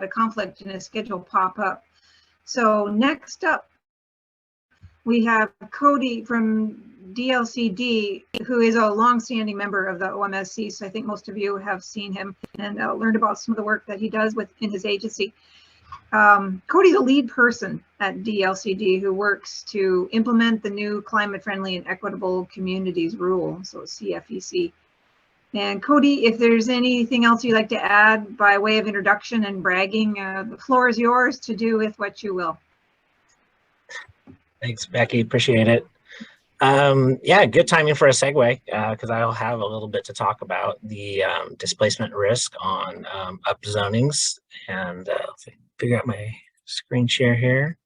a conflict in his schedule pop up. So next up, we have Cody from DLCD, who is a longstanding member of the OMSC. So I think most of you have seen him and learned about some of the work that he does within his agency. Cody's a lead person at DLCD who works to implement the new climate-friendly and equitable communities rule, so CFEC. And Cody, if there's anything else you'd like to add by way of introduction and bragging, the floor is yours to do with what you will. Thanks, Becky. Appreciate it. Yeah, good timing for a segue because I'll have a little bit to talk about the displacement risk on upzonings, and figure out my screen share here.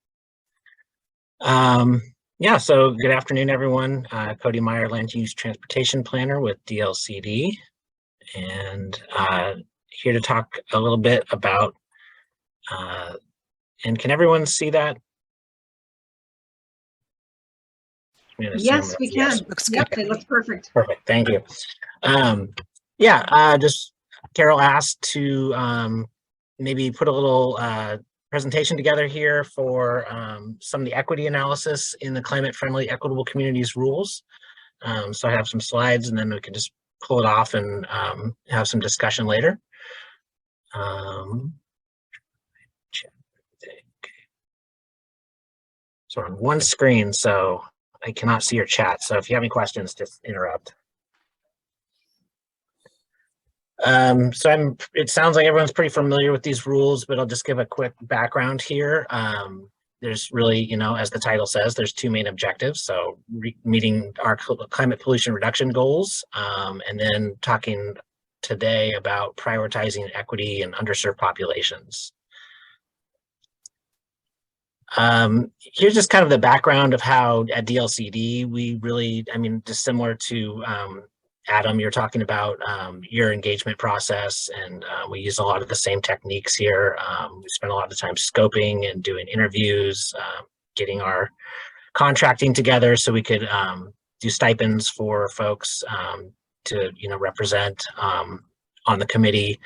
Yeah, so good afternoon, everyone. Cody Meyer, Land Use Transportation Planner with DLCD, and here to talk a little bit about, and can everyone see that? Yes, we can. Yes. Yep, it looks perfect. Perfect, thank you. Yeah, just Carol asked to maybe put a little presentation together here for some of the equity analysis in the climate-friendly equitable communities rules. So I have some slides and then we can just pull it off and have some discussion later. So on one screen, so I cannot see your chat. So if you have any questions, just interrupt. It sounds like everyone's pretty familiar with these rules, but I'll just give a quick background here. There's really, you know, as the title says, there's two main objectives. So meeting our climate pollution reduction goals, and then talking today about prioritizing equity in underserved populations. Here's just kind of the background of how at DLCD, we really, I mean, just similar to Adam, you're talking about your engagement process, and we use a lot of the same techniques here. We spend a lot of time scoping and doing interviews, getting our contracting together so we could do stipends for folks to, you know, represent on the committee.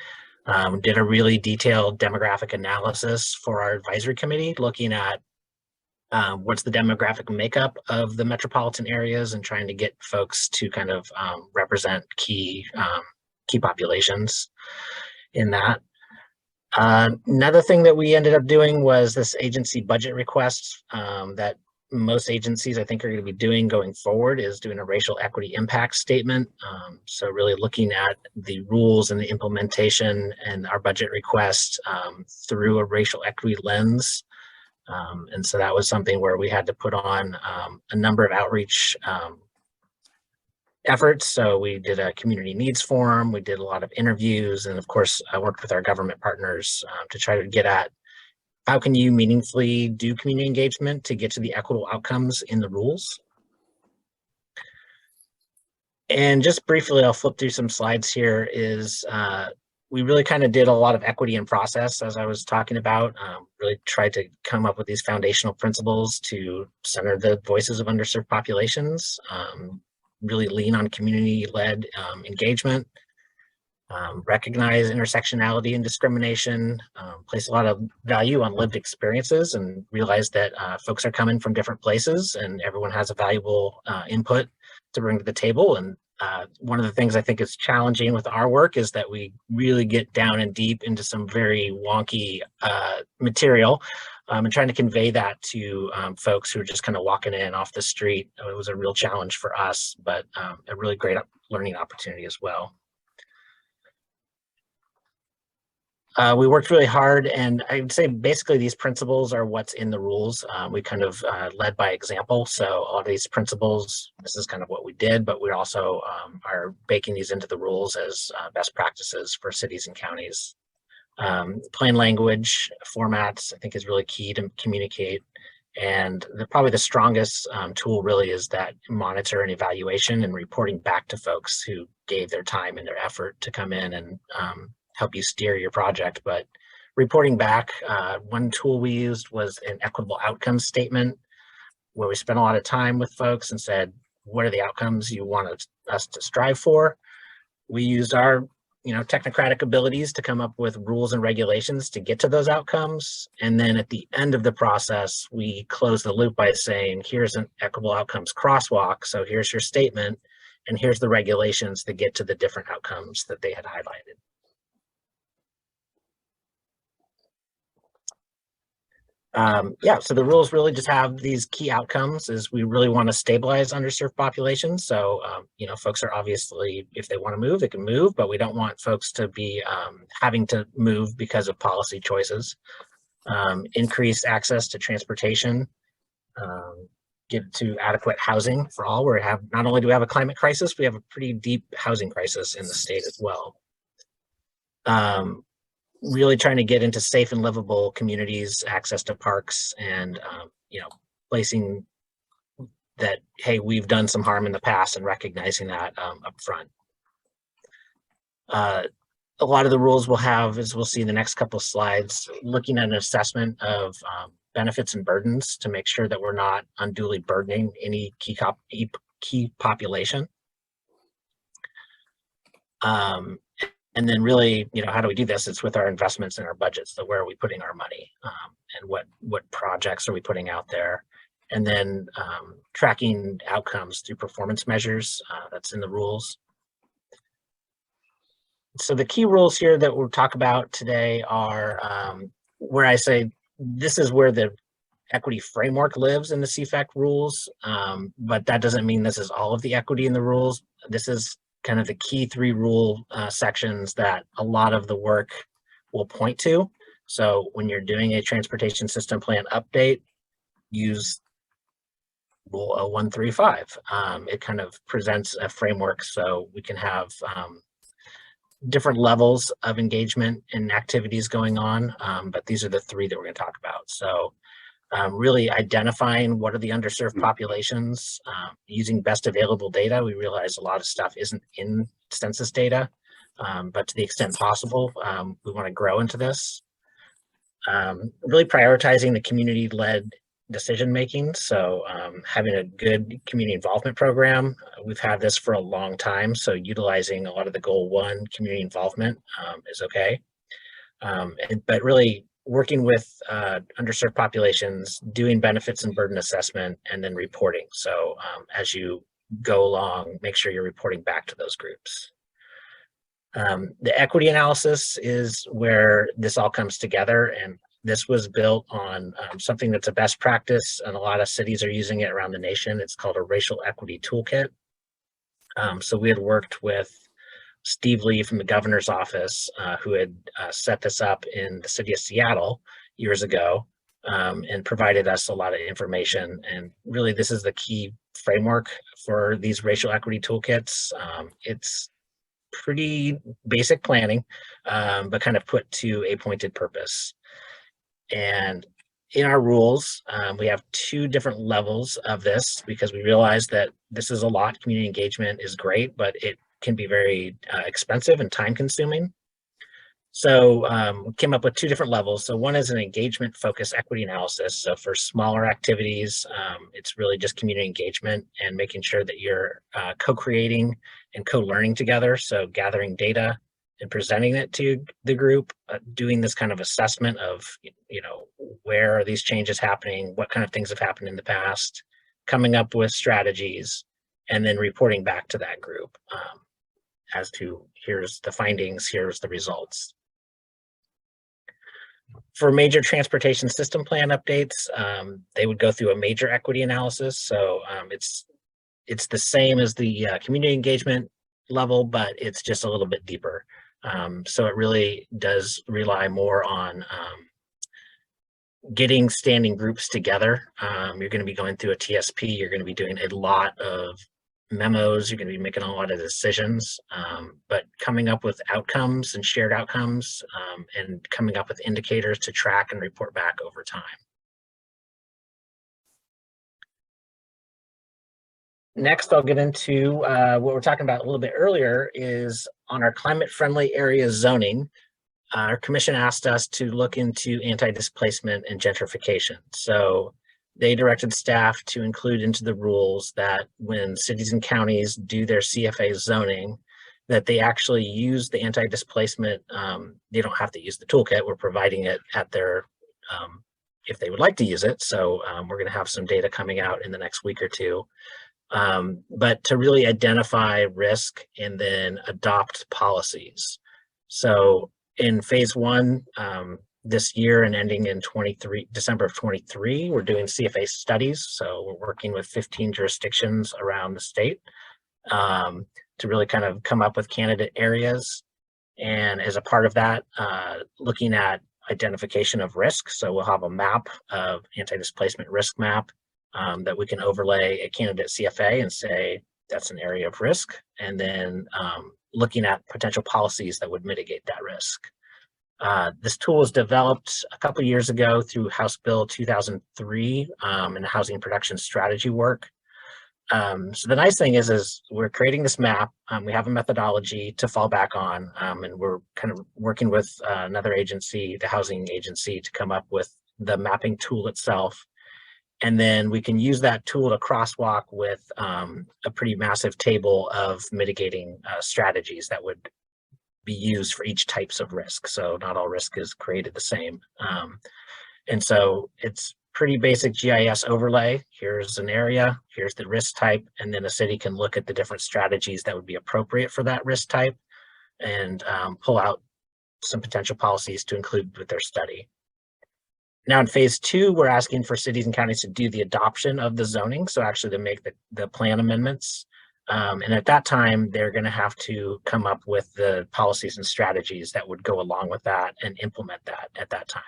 Did a really detailed demographic analysis for our advisory committee, looking at what's the demographic makeup of the metropolitan areas and trying to get folks to kind of represent key populations in that. Another thing that we ended up doing was this agency budget request that most agencies I think are going to be doing going forward is doing a racial equity impact statement. So really looking at the rules and the implementation and our budget request through a racial equity lens. And so that was something where we had to put on a number of outreach efforts. So we did a community needs forum, we did a lot of interviews, and of course I worked with our government partners to try to get at how can you meaningfully do community engagement to get to the equitable outcomes in the rules. And just briefly, I'll flip through some slides here, is we really kind of did a lot of equity in process, as I was talking about, really tried to come up with these foundational principles to center the voices of underserved populations, really lean on community-led engagement, recognize intersectionality and discrimination, place a lot of value on lived experiences, and realize that folks are coming from different places and everyone has a valuable input to bring to the table. And one of the things I think is challenging with our work is that we really get down and deep into some very wonky material, and trying to convey that to folks who are just kind of walking in off the street. It was a real challenge for us, but a really great learning opportunity as well. We worked really hard, and I would say basically these principles are what's in the rules. We kind of led by example. So a lot of these principles, this is kind of what we did, but we also are baking these into the rules as best practices for cities and counties. Plain language formats, I think, is really key to communicate. And probably the strongest tool really is that monitor and evaluation and reporting back to folks who gave their time and their effort to come in and help you steer your project. But reporting back, one tool we used was an equitable outcomes statement, where we spent a lot of time with folks and said, what are the outcomes you want us to strive for? We used our technocratic abilities to come up with rules and regulations to get to those outcomes. And then at the end of the process, we close the loop by saying, here's an equitable outcomes crosswalk. So here's your statement, and here's the regulations to get to the different outcomes that they had highlighted. So the rules really just have these key outcomes. Is we really want to stabilize underserved populations. So, folks are obviously, if they want to move, they can move, but we don't want folks to be having to move because of policy choices. Increase access to transportation, get to adequate housing for all. Not only do we have a climate crisis, we have a pretty deep housing crisis in the state as well. Really trying to get into safe and livable communities, access to parks, and placing that, hey, we've done some harm in the past, and recognizing that up front. A lot of the rules we'll have, as we'll see in the next couple of slides, looking at an assessment of benefits and burdens to make sure that we're not unduly burdening any key population. And then really, how do we do this? It's with our investments and our budgets. So where are we putting our money, and what projects are we putting out there? And then tracking outcomes through performance measures. That's in the rules. So the key rules here that we'll talk about today are where I say this is where the equity framework lives in the CFEC rules, but that doesn't mean this is all of the equity in the rules. This is kind of the key 3 rule sections that a lot of the work will point to. So when you're doing a transportation system plan update, use Rule 0135. It kind of presents a framework so we can have different levels of engagement and activities going on, but these are the 3 that we're going to talk about. So really identifying what are the underserved populations, using best available data. We realize a lot of stuff isn't in census data, but to the extent possible, we want to grow into this. Really prioritizing the community-led decision-making. So having a good community involvement program. We've had this for a long time, so utilizing a lot of the Goal 1 community involvement is okay. But really working with underserved populations, doing benefits and burden assessment, and then reporting. So as you go along, make sure you're reporting back to those groups. The equity analysis is where this all comes together, and this was built on something that's a best practice, and a lot of cities are using it around the nation. It's called a racial equity toolkit. So we had worked with Steve Lee from the governor's office, who had set this up in the city of Seattle years ago, and provided us a lot of information. And really, this is the key framework for these racial equity toolkits. It's pretty basic planning, but kind of put to a pointed purpose. And in our rules, we have 2 different levels of this, because we realize that this is a lot. Community engagement is great, but it can be very expensive and time consuming. So we came up with 2 different levels. So one is an engagement focused equity analysis. So for smaller activities, it's really just community engagement and making sure that you're co-creating and co-learning together. So gathering data and presenting it to the group, doing this kind of assessment of, where are these changes happening? What kind of things have happened in the past? Coming up with strategies, and then reporting back to that group as to here's the findings, here's the results. For major transportation system plan updates, they would go through a major equity analysis. So it's the same as the community engagement level, but it's just a little bit deeper. So it really does rely more on getting standing groups together. You're going to be going through a TSP. You're going to be doing a lot of memos. You're going to be making a lot of decisions, but coming up with outcomes and shared outcomes, and coming up with indicators to track and report back over time. Next, I'll get into what we're talking about a little bit earlier is on our climate-friendly area zoning. Our commission asked us to look into anti-displacement and gentrification. So they directed staff to include into the rules that when cities and counties do their CFA zoning, that they actually use the anti-displacement. They don't have to use the toolkit. We're providing it at their, if they would like to use it. So we're going to have some data coming out in the next week or two. But to really identify risk and then adopt policies. So in phase one, this year and ending in December of 23, we're doing CFA studies. So we're working with 15 jurisdictions around the state to really kind of come up with candidate areas. And as a part of that, looking at identification of risk. So we'll have a map of anti-displacement risk map that we can overlay a candidate CFA and say that's an area of risk. And then looking at potential policies that would mitigate that risk. This tool was developed a couple of years ago through House Bill 2003 and the housing production strategy work. So the nice thing is we're creating this map. We have a methodology to fall back on, and we're kind of working with another agency, the housing agency, to come up with the mapping tool itself. And then we can use that tool to crosswalk with a pretty massive table of mitigating strategies that would be used for each types of risk. So not all risk is created the same. And so it's pretty basic GIS overlay. Here's an area, here's the risk type, and then a city can look at the different strategies that would be appropriate for that risk type and pull out some potential policies to include with their study. Now in phase two, we're asking for cities and counties to do the adoption of the zoning. So actually to make the plan amendments. And at that time, they're going to have to come up with the policies and strategies that would go along with that and implement that at that time.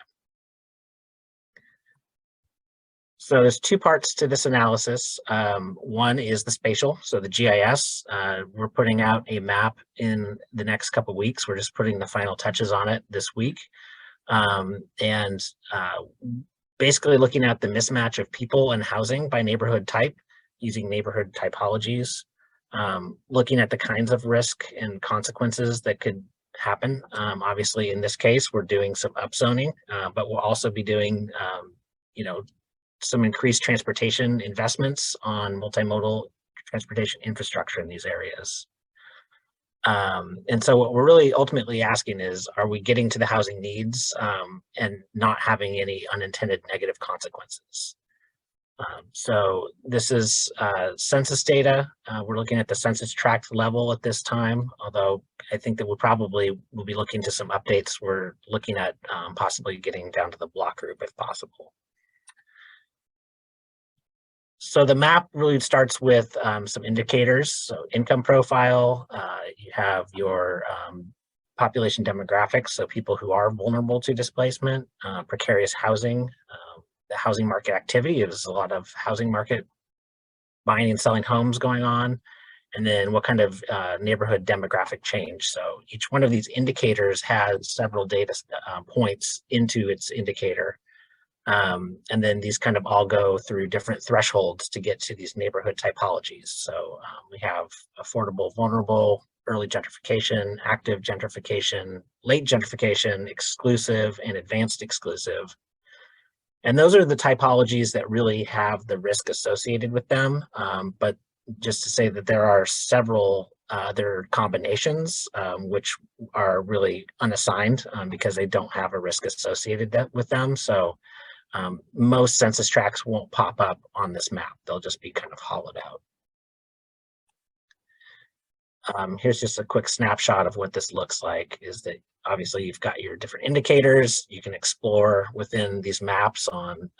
So there's two parts to this analysis. One is the spatial, so the GIS. We're putting out a map in the next couple of weeks. We're just putting the final touches on it this week. Basically looking at the mismatch of people and housing by neighborhood type, using neighborhood typologies, looking at the kinds of risk and consequences that could happen. Obviously, in this case, we're doing some upzoning, but we'll also be doing, some increased transportation investments on multimodal transportation infrastructure in these areas. And so what we're really ultimately asking is, are we getting to the housing needs and not having any unintended negative consequences? So this is census data. We're looking at the census tract level at this time, although I think that we'll be looking to some updates. We're looking at possibly getting down to the block group if possible. So the map really starts with some indicators. So income profile, you have your population demographics, so people who are vulnerable to displacement, precarious housing, the housing market activity. There's a lot of housing market buying and selling homes going on. And then what kind of neighborhood demographic change. So each one of these indicators has several data points into its indicator. And then these kind of all go through different thresholds to get to these neighborhood typologies. So we have affordable, vulnerable, early gentrification, active gentrification, late gentrification, exclusive, and advanced exclusive. And those are the typologies that really have the risk associated with them. But just to say that there are several other combinations which are really unassigned because they don't have a risk associated with them. So most census tracts won't pop up on this map. They'll just be kind of hollowed out. Here's just a quick snapshot of what this looks like. Is that obviously you've got your different indicators. You can explore within these maps on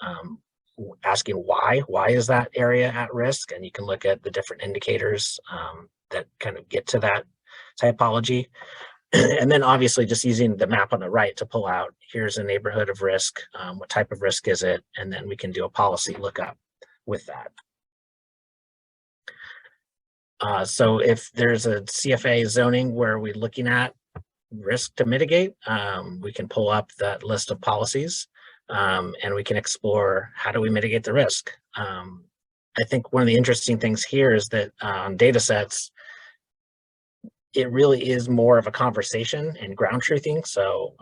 asking why is that area at risk, and you can look at the different indicators that kind of get to that typology. And then obviously just using the map on the right to pull out, here's a neighborhood of risk, what type of risk is it? And then we can do a policy lookup with that. So if there's a CFA zoning where we're looking at risk to mitigate, we can pull up that list of policies and we can explore how do we mitigate the risk. I think one of the interesting things here is that on data sets, it really is more of a conversation and ground truthing. So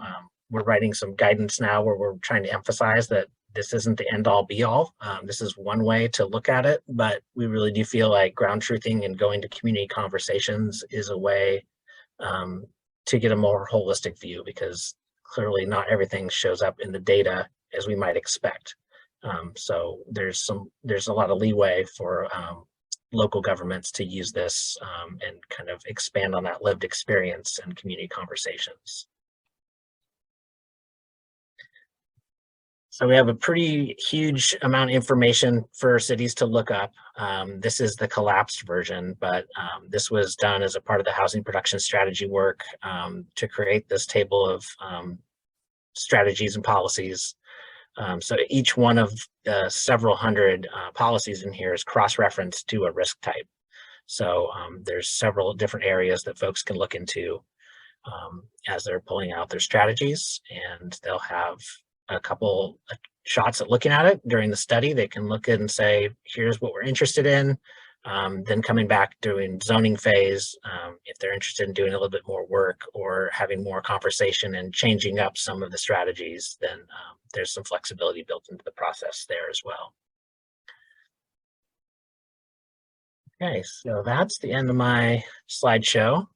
we're writing some guidance now where we're trying to emphasize that this isn't the end all be all. This is one way to look at it, but we really do feel like ground truthing and going to community conversations is a way to get a more holistic view, because clearly not everything shows up in the data as we might expect. So there's a lot of leeway for local governments to use this and kind of expand on that lived experience and community conversations. So we have a pretty huge amount of information for cities to look up. This is the collapsed version, but this was done as a part of the housing production strategy work to create this table of strategies and policies. So each one of the several hundred policies in here is cross-referenced to a risk type. So there's several different areas that folks can look into as they're pulling out their strategies, and they'll have a couple shots at looking at it during the study. They can look at and say, here's what we're interested in. Then coming back doing zoning phase, if they're interested in doing a little bit more work or having more conversation and changing up some of the strategies, then there's some flexibility built into the process there as well. Okay, so that's the end of my slideshow.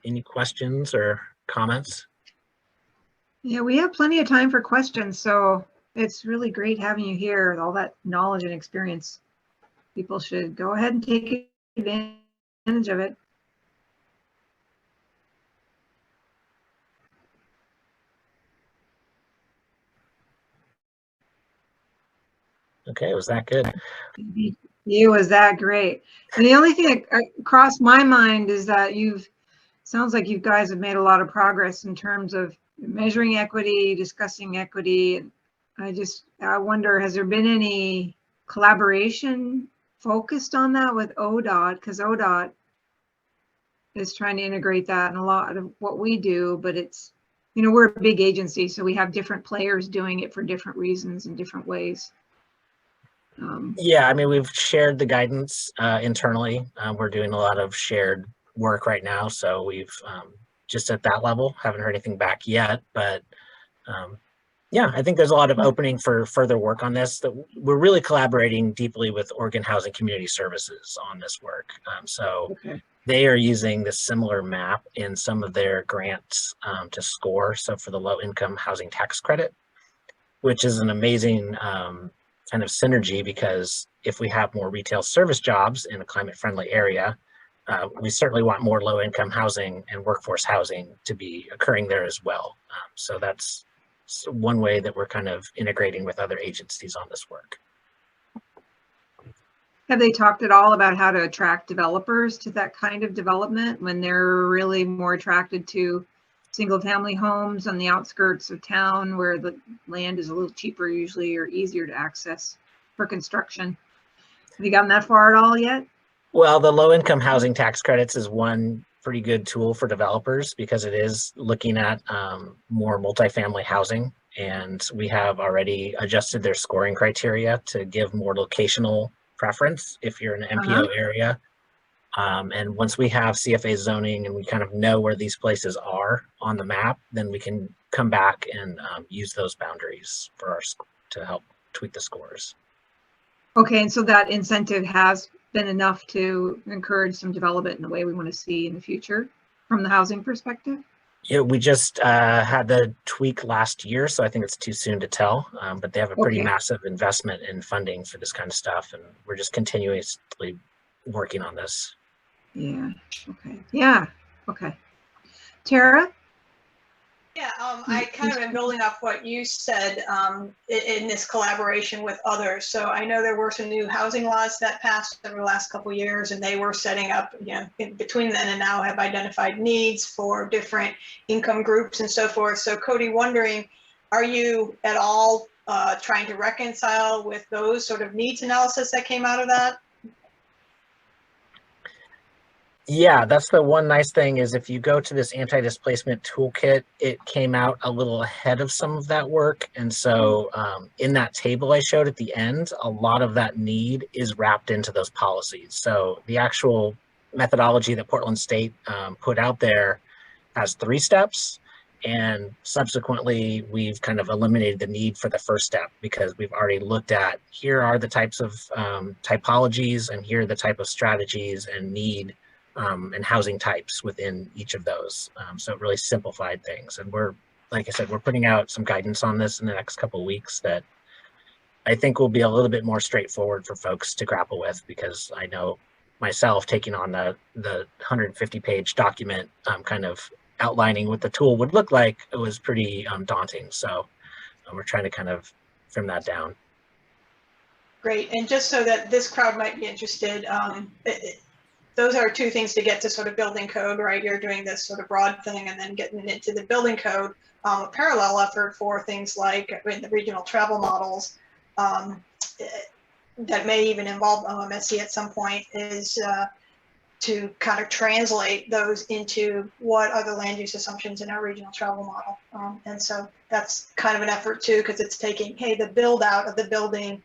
Any questions or comments? Yeah, we have plenty of time for questions, so it's really great having you here with all that knowledge and experience. People should go ahead and take advantage of it. Okay, was that good? It was that great. And the only thing that crossed my mind is that sounds like you guys have made a lot of progress in terms of measuring equity, discussing equity. I wonder, has there been any collaboration focused on that with ODOT? Because ODOT is trying to integrate that in a lot of what we do, but it's, we're a big agency, so we have different players doing it for different reasons in different ways. Yeah, I mean, we've shared the guidance internally. We're doing a lot of shared work right now, so we've just at that level haven't heard anything back yet, but yeah, I think there's a lot of opening for further work on this. That we're really collaborating deeply with Oregon Housing Community Services on this work. They are using this similar map in some of their grants to score. So for the low income housing tax credit, which is an amazing kind of synergy, because if we have more retail service jobs in a climate friendly area, we certainly want more low income housing and workforce housing to be occurring there as well. So that's one way that we're kind of integrating with other agencies on this work. Have they talked at all about how to attract developers to that kind of development when they're really more attracted to single family homes on the outskirts of town where the land is a little cheaper usually, or easier to access for construction? Have you gotten that far at all yet? Well, the low income housing tax credits is one pretty good tool for developers, because it is looking at more multifamily housing, and we have already adjusted their scoring criteria to give more locational preference if you're in an MPO area. And once we have CFA zoning and we kind of know where these places are on the map, then we can come back and use those boundaries for to help tweak the scores. Okay, and so that incentive has been enough to encourage some development in the way we want to see in the future from the housing perspective? Yeah, we just had the tweak last year, so I think it's too soon to tell, but they have a pretty massive investment in funding for this kind of stuff, and we're just continuously working on this. Yeah, okay. Yeah, okay. Tara? Yeah, I kind of am building off what you said in this collaboration with others. So I know there were some new housing laws that passed over the last couple of years, and they were setting up, between then and now have identified needs for different income groups and so forth. So Cody, wondering, are you at all trying to reconcile with those sort of needs analysis that came out of that? Yeah, that's the one nice thing, is if you go to this anti-displacement toolkit, it came out a little ahead of some of that work. And so in that table I showed at the end, a lot of that need is wrapped into those policies. So the actual methodology that Portland State put out there has 3 steps. And subsequently, we've kind of eliminated the need for the first step because we've already looked at, here are the types of typologies, and here are the type of strategies and need and housing types within each of those. So it really simplified things. And we're, like I said, we're putting out some guidance on this in the next couple of weeks that I think will be a little bit more straightforward for folks to grapple with, because I know myself taking on the 150-page document kind of outlining what the tool would look like, it was pretty daunting. So we're trying to kind of trim that down. Great. And just so that this crowd might be interested, those are two things to get to sort of building code, right? You're doing this sort of broad thing and then getting into the building code. A parallel effort for things like in the regional travel models that may even involve OMSC at some point is to kind of translate those into what are the land use assumptions in our regional travel model. And so that's kind of an effort too, because it's taking, hey, the build out of the building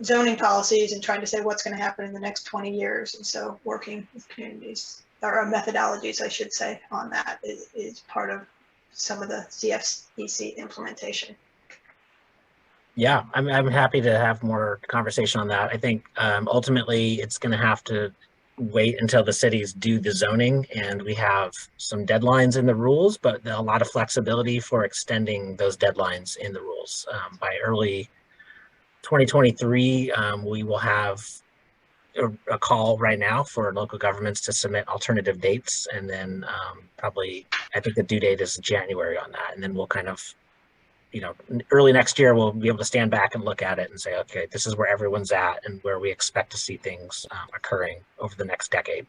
zoning policies and trying to say what's going to happen in the next 20 years. And so working with communities, or methodologies, I should say, on that is part of some of the CFEC implementation. Yeah, I'm happy to have more conversation on that. I think ultimately it's going to have to wait until the cities do the zoning, and we have some deadlines in the rules, but a lot of flexibility for extending those deadlines in the rules. By early 2023, we will have a call right now for local governments to submit alternative dates, and then probably, I think the due date is January on that, and then we'll kind of, you know, early next year, we'll be able to stand back and look at it and say, okay, this is where everyone's at and where we expect to see things occurring over the next decade.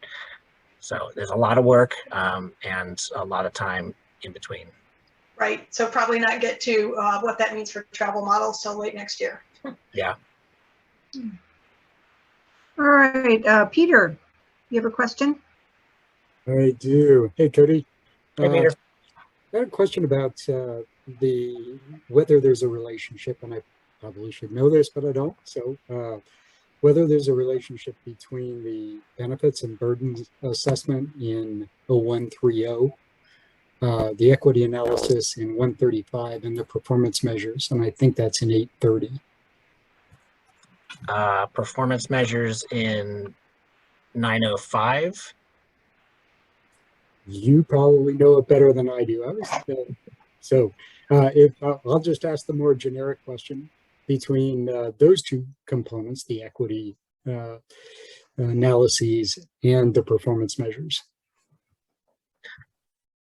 So there's a lot of work and a lot of time in between. Right. So probably not get to what that means for travel models till late next year. Yeah. All right, Peter, you have a question? I do. Hey, Cody. Hey, Peter. I had a question about whether there's a relationship, and I probably should know this, but I don't. So whether there's a relationship between the benefits and burdens assessment in 0130, the equity analysis in 135, and the performance measures, and I think that's in 830. Performance measures in 905. You probably know it better than I do. I'll just ask the more generic question between those two components, the equity analyses and the performance measures.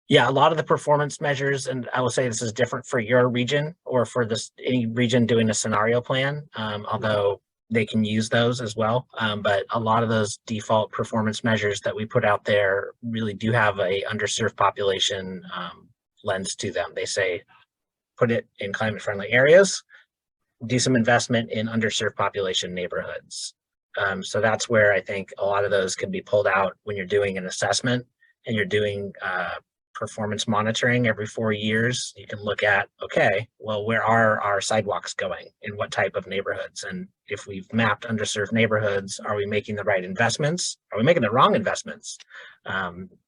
Yeah, a lot of the performance measures, and I will say this is different for your region or for any region doing a scenario plan, although they can use those as well. But a lot of those default performance measures that we put out there really do have a underserved population lens to them. They say, put it in climate friendly areas, do some investment in underserved population neighborhoods. So that's where I think a lot of those can be pulled out when you're doing an assessment and you're doing performance monitoring every 4 years. You can look at, okay, well, where are our sidewalks going, in what type of neighborhoods? And if we've mapped underserved neighborhoods, are we making the right investments? Are we making the wrong investments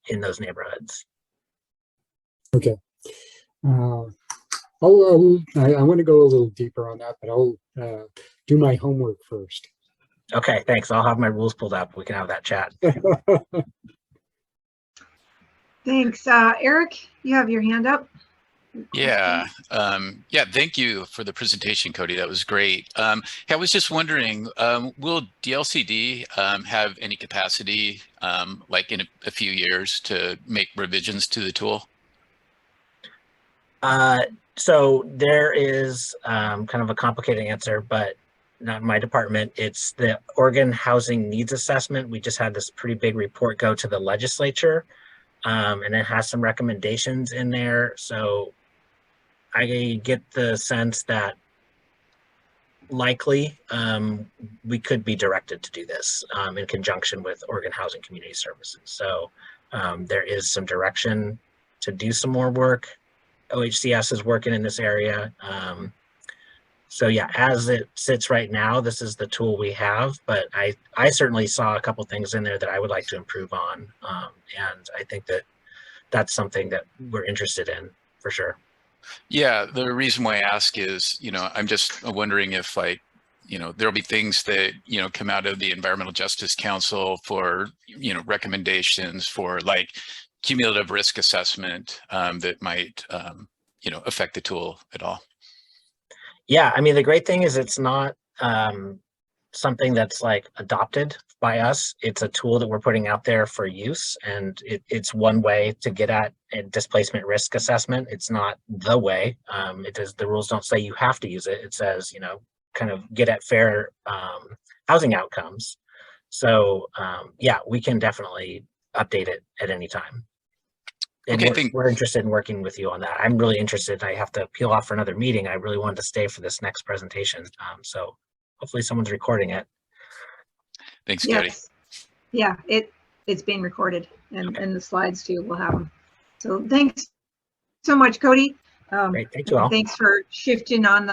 in those neighborhoods? Okay. I want to go a little deeper on that, but I'll do my homework first. Okay, thanks. I'll have my rules pulled up. We can have that chat. Thanks. Eric, you have your hand up. Yeah. Thank you for the presentation, Cody. That was great. I was just wondering, will DLCD have any capacity, like in a few years, to make revisions to the tool? So there is kind of a complicated answer, but not in my department. It's the Oregon Housing Needs Assessment. We just had this pretty big report go to the legislature, and it has some recommendations in there. So I get the sense that likely we could be directed to do this in conjunction with Oregon Housing Community Services. So there is some direction to do some more work. OHCS is working in this area. So yeah, as it sits right now, this is the tool we have, but I certainly saw a couple things in there that I would like to improve on. And I think that that's something that we're interested in for sure. Yeah, the reason why I ask is, I'm just wondering if there'll be things that, come out of the Environmental Justice Council for, recommendations for like cumulative risk assessment that might, affect the tool at all. Yeah, I mean, the great thing is it's not something that's like adopted by us. It's a tool that we're putting out there for use, and it's one way to get at a displacement risk assessment. It's not the way. The rules don't say you have to use it. It says, kind of get at fair housing outcomes. So yeah, we can definitely update it at any time. And Okay, we're interested in working with you on that. I'm really interested. I have to peel off for another meeting. I really wanted to stay for this next presentation. So hopefully someone's recording it. Thanks, Cody. Yes. Yeah, it's being recorded, and the slides too, we'll have them. So thanks so much, Cody. Great, thank you all. Thanks for shifting on